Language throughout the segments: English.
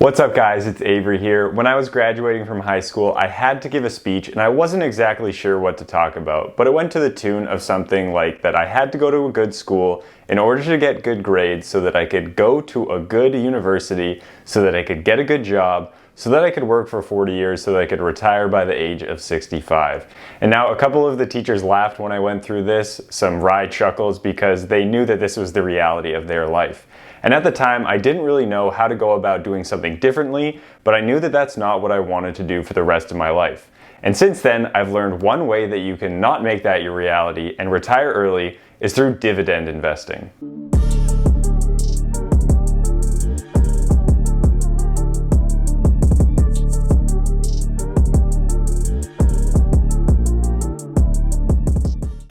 What's up guys, it's Avery here. When I was graduating from high school, I had to give a speech and I wasn't exactly sure what to talk about, but it went to the tune of something like that I had to go to a good school in order to get good grades so that I could go to a good university, so that I could get a good job, so that I could work for 40 years, so that I could retire by the age of 65. And now a couple of the teachers laughed when I went through this, some wry chuckles, because they knew that this was the reality of their life. And at the time, I didn't really know how to go about doing something differently, but I knew that that's not what I wanted to do for the rest of my life. And since then, I've learned one way that you can not make that your reality and retire early is through dividend investing.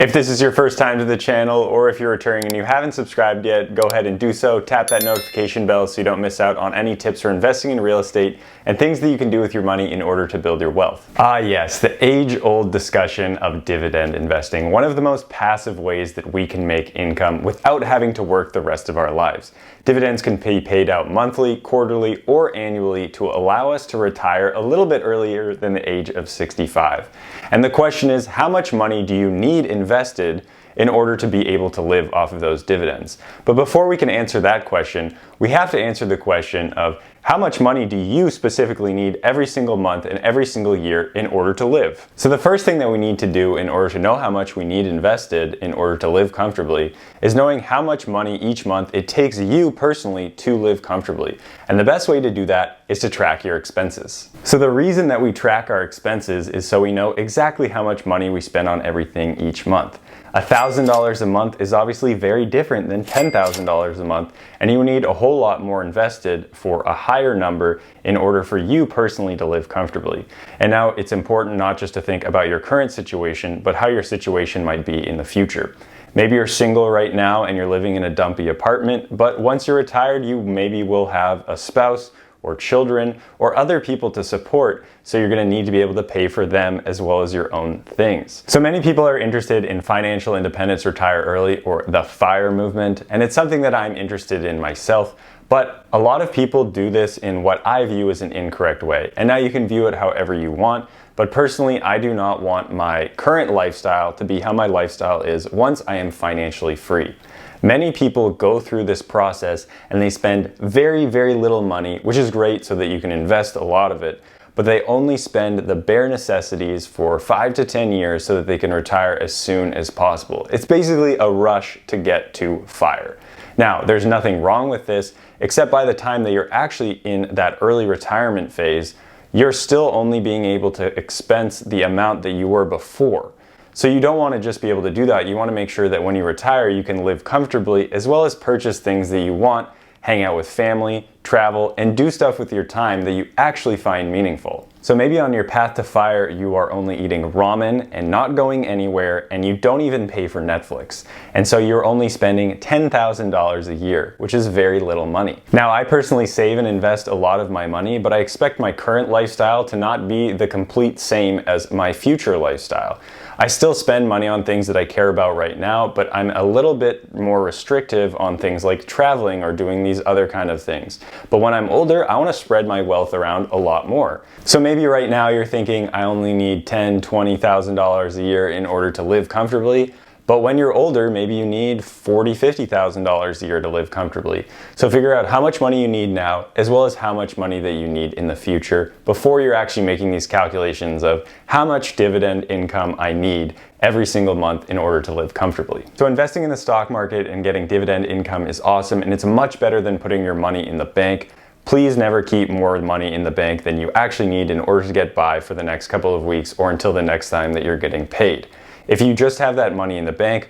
If this is your first time to the channel, or if you're returning and you haven't subscribed yet, go ahead and do so. Tap that notification bell so you don't miss out on any tips for investing in real estate and things that you can do with your money in order to build your wealth. Ah yes, the age-old discussion of dividend investing, one of the most passive ways that we can make income without having to work the rest of our lives. Dividends can be paid out monthly, quarterly, or annually to allow us to retire a little bit earlier than the age of 65. And the question is, how much money do you need invested in order to be able to live off of those dividends? But before we can answer that question, we have to answer the question of how much money do you specifically need every single month and every single year in order to live? So the first thing that we need to do in order to know how much we need invested in order to live comfortably is knowing how much money each month it takes you personally to live comfortably. And the best way to do that is to track your expenses. So the reason that we track our expenses is so we know exactly how much money we spend on everything each month. $1,000 a month is obviously very different than $10,000 a month, and you need a whole lot more invested for a higher number in order for you personally to live comfortably. And now it's important not just to think about your current situation, but how your situation might be in the future. Maybe you're single right now and you're living in a dumpy apartment, but once you're retired, you maybe will have a spouse or children or other people to support, so you're going to need to be able to pay for them as well as your own things. So many people are interested in financial independence, retire early, or the FIRE movement, and it's something that I'm interested in myself, but a lot of people do this in what I view as an incorrect way. And now you can view it however you want, but personally I do not want my current lifestyle to be how my lifestyle is once I am financially free. Many people go through this process and they spend very, very little money, which is great so that you can invest a lot of it, but they only spend the bare necessities for 5 to 10 years so that they can retire as soon as possible. It's basically a rush to get to FIRE. Now, there's nothing wrong with this, except by the time that you're actually in that early retirement phase, you're still only being able to expense the amount that you were before. So you don't want to just be able to do that. You want to make sure that when you retire, you can live comfortably as well as purchase things that you want, hang out with family, travel, and do stuff with your time that you actually find meaningful. So maybe on your path to FIRE, you are only eating ramen and not going anywhere, and you don't even pay for Netflix. And so you're only spending $10,000 a year, which is very little money. Now, I personally save and invest a lot of my money, but I expect my current lifestyle to not be the complete same as my future lifestyle. I still spend money on things that I care about right now, but I'm a little bit more restrictive on things like traveling or doing these other kind of things. But when I'm older, I want to spread my wealth around a lot more. So maybe right now you're thinking I only need $10,000, $20,000 a year in order to live comfortably. But when you're older, maybe you need $40,000, $50,000 a year to live comfortably. So figure out how much money you need now, as well as how much money that you need in the future before you're actually making these calculations of how much dividend income I need every single month in order to live comfortably. So investing in the stock market and getting dividend income is awesome, and it's much better than putting your money in the bank. Please never keep more money in the bank than you actually need in order to get by for the next couple of weeks or until the next time that you're getting paid. If you just have that money in the bank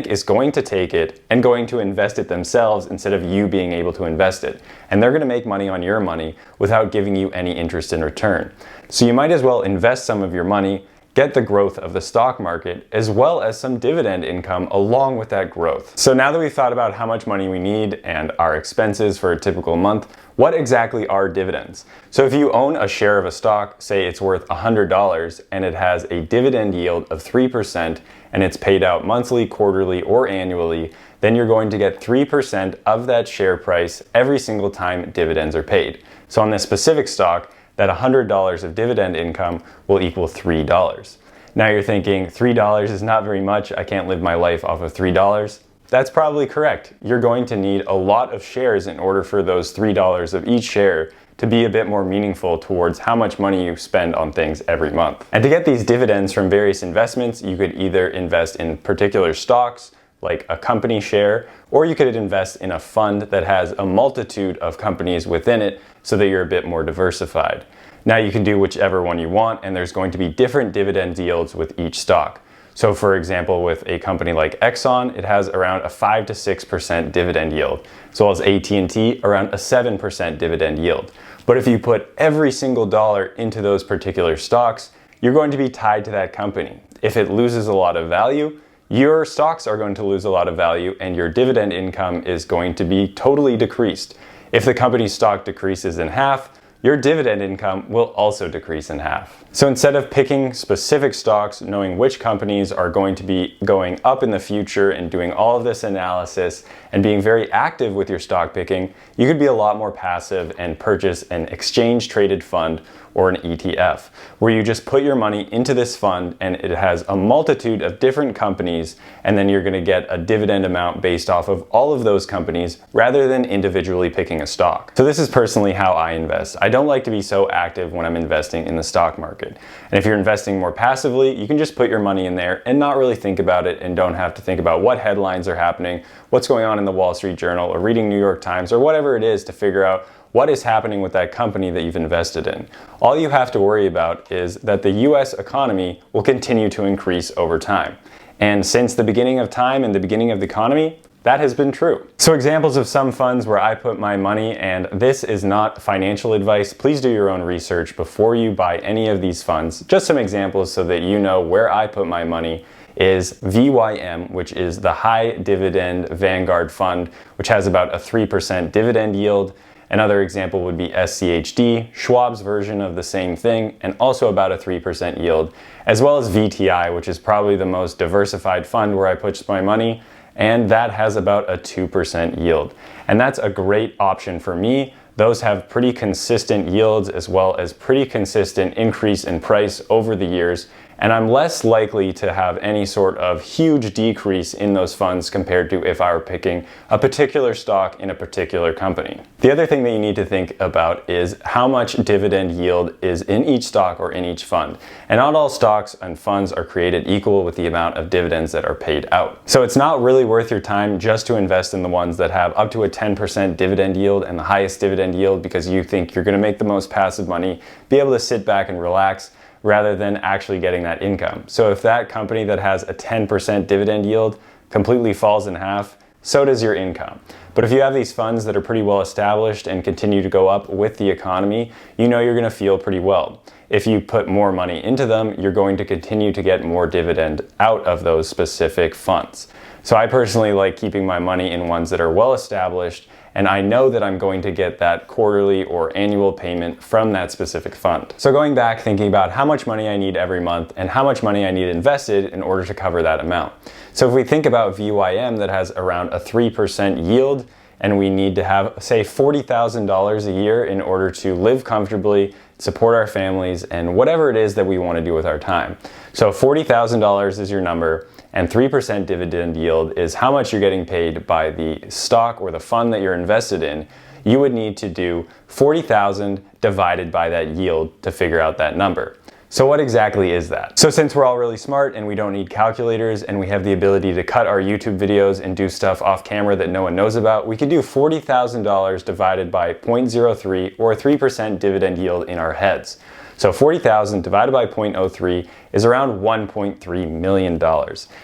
is going to take it and going to invest it themselves instead of you being able to invest it. And they're going to make money on your money without giving you any interest in return. So you might as well invest some of your money, get the growth of the stock market, as well as some dividend income along with that growth. So now that we've thought about how much money we need and our expenses for a typical month, what exactly are dividends? So if you own a share of a stock, say it's worth $100 and it has a dividend yield of 3% and it's paid out monthly, quarterly, or annually, then you're going to get 3% of that share price every single time dividends are paid. So on this specific stock, that $100 of dividend income will equal $3. Now you're thinking, $3 is not very much, I can't live my life off of $3. That's probably correct. You're going to need a lot of shares in order for those $3 of each share to be a bit more meaningful towards how much money you spend on things every month. And to get these dividends from various investments, you could either invest in particular stocks, like a company share, or you could invest in a fund that has a multitude of companies within it so that you're a bit more diversified. Now you can do whichever one you want, and there's going to be different dividend yields with each stock. So for example, with a company like Exxon, it has around a 5 to 6% dividend yield, as well as AT&T, around a 7% dividend yield. But if you put every single dollar into those particular stocks, you're going to be tied to that company. If it loses a lot of value, your stocks are going to lose a lot of value and your dividend income is going to be totally decreased. If the company's stock decreases in half, your dividend income will also decrease in half. So instead of picking specific stocks, knowing which companies are going to be going up in the future and doing all of this analysis and being very active with your stock picking, you could be a lot more passive and purchase an exchange traded fund or an ETF, where you just put your money into this fund and it has a multitude of different companies, and then you're gonna get a dividend amount based off of all of those companies rather than individually picking a stock. So this is personally how I invest. I don't like to be so active when I'm investing in the stock market. And if you're investing more passively, you can just put your money in there and not really think about it and don't have to think about what headlines are happening, what's going on in the Wall Street Journal or reading New York Times or whatever it is to figure out what is happening with that company that you've invested in. All you have to worry about is that the US economy will continue to increase over time. And since the beginning of time and the beginning of the economy, that has been true. So examples of some funds where I put my money, and this is not financial advice, please do your own research before you buy any of these funds. Just some examples so that you know where I put my money is VYM, which is the High Dividend Vanguard Fund, which has about a 3% dividend yield. Another example would be SCHD, Schwab's version of the same thing, and also about a 3% yield, as well as VTI, which is probably the most diversified fund where I put my money, and that has about a 2% yield. And that's a great option for me. Those have pretty consistent yields as well as pretty consistent increase in price over the years, and I'm less likely to have any sort of huge decrease in those funds compared to if I were picking a particular stock in a particular company. The other thing that you need to think about is how much dividend yield is in each stock or in each fund. And not all stocks and funds are created equal with the amount of dividends that are paid out. So it's not really worth your time just to invest in the ones that have up to a 10% dividend yield and the highest dividend yield because you think you're going to make the most passive money, be able to sit back and relax, rather than actually getting that income. So if that company that has a 10% dividend yield completely falls in half, so does your income. But if you have these funds that are pretty well established and continue to go up with the economy, you know you're gonna feel pretty well. If you put more money into them, you're going to continue to get more dividend out of those specific funds. So I personally like keeping my money in ones that are well established, and I know that I'm going to get that quarterly or annual payment from that specific fund. So going back, thinking about how much money I need every month and how much money I need invested in order to cover that amount. So if we think about VYM that has around a 3% yield, and we need to have, say, $40,000 a year in order to live comfortably, support our families, and whatever it is that we want to do with our time. So $40,000 is your number, and 3% dividend yield is how much you're getting paid by the stock or the fund that you're invested in. You would need to do 40,000 divided by that yield to figure out that number. So what exactly is that? So since we're all really smart and we don't need calculators and we have the ability to cut our YouTube videos and do stuff off camera that no one knows about, we could do $40,000 divided by 0.03 or a 3% dividend yield in our heads. So 40,000 divided by 0.03 is around $1.3 million.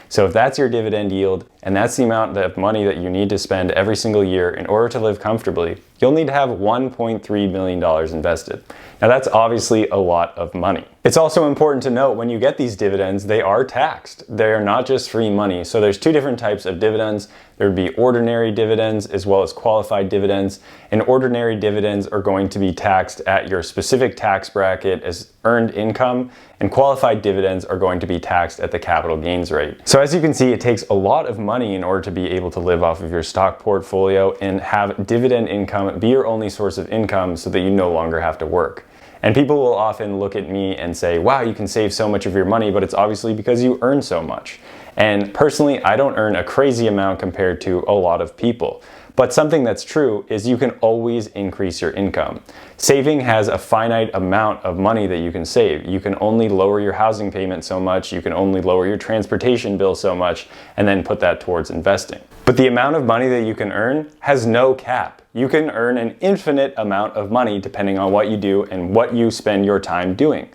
So if that's your dividend yield and that's the amount of money that you need to spend every single year in order to live comfortably, you'll need to have $1.3 million invested. Now that's obviously a lot of money. It's also important to note when you get these dividends, they are taxed. They are not just free money. So there's two different types of dividends. There would be ordinary dividends as well as qualified dividends. And ordinary dividends are going to be taxed at your specific tax bracket as earned income, and qualified dividends are going to be taxed at the capital gains rate. So as you can see, it takes a lot of money in order to be able to live off of your stock portfolio and have dividend income be your only source of income so that you no longer have to work. And people will often look at me and say, wow, you can save so much of your money, but it's obviously because you earn so much. And personally, I don't earn a crazy amount compared to a lot of people. But something that's true is you can always increase your income. Saving has a finite amount of money that you can save. You can only lower your housing payment so much, you can only lower your transportation bill so much, and then put that towards investing. But the amount of money that you can earn has no cap. You can earn an infinite amount of money depending on what you do and what you spend your time doing.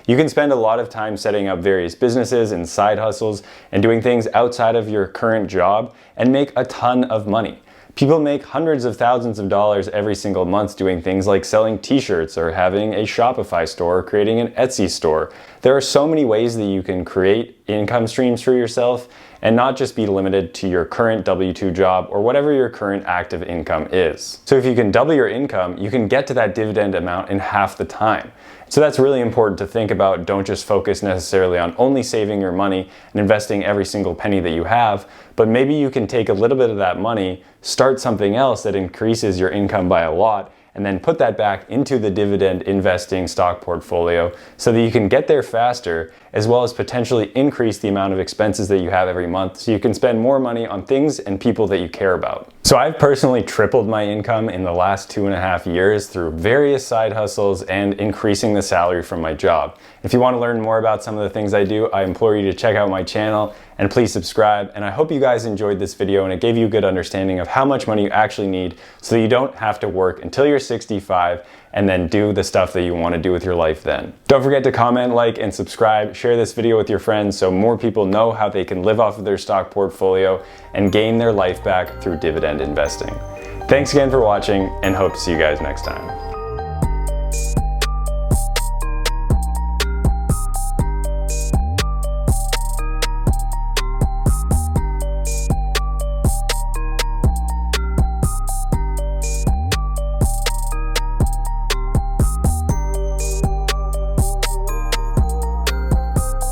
You can spend a lot of time setting up various businesses and side hustles and doing things outside of your current job and make a ton of money. People make hundreds of thousands of dollars every single month doing things like selling t-shirts or having a Shopify store or creating an Etsy store. There are so many ways that you can create income streams for yourself and not just be limited to your current W-2 job or whatever your current active income is. So if you can double your income, you can get to that dividend amount in half the time. So that's really important to think about. Don't just focus necessarily on only saving your money and investing every single penny that you have, but maybe you can take a little bit of that money, start something else that increases your income by a lot, and then put that back into the dividend investing stock portfolio so that you can get there faster, as well as potentially increase the amount of expenses that you have every month so you can spend more money on things and people that you care about. So I've personally tripled my income in the last 2.5 years through various side hustles and increasing the salary from my job. If you want to learn more about some of the things I do, I implore you to check out my channel and please subscribe. And I hope you guys enjoyed this video and it gave you a good understanding of how much money you actually need so that you don't have to work until you're 65 and then do the stuff that you want to do with your life then. Don't forget to comment, like, and subscribe. Share this video with your friends so more people know how they can live off of their stock portfolio and gain their life back through dividend investing. Thanks again for watching and hope to see you guys next time.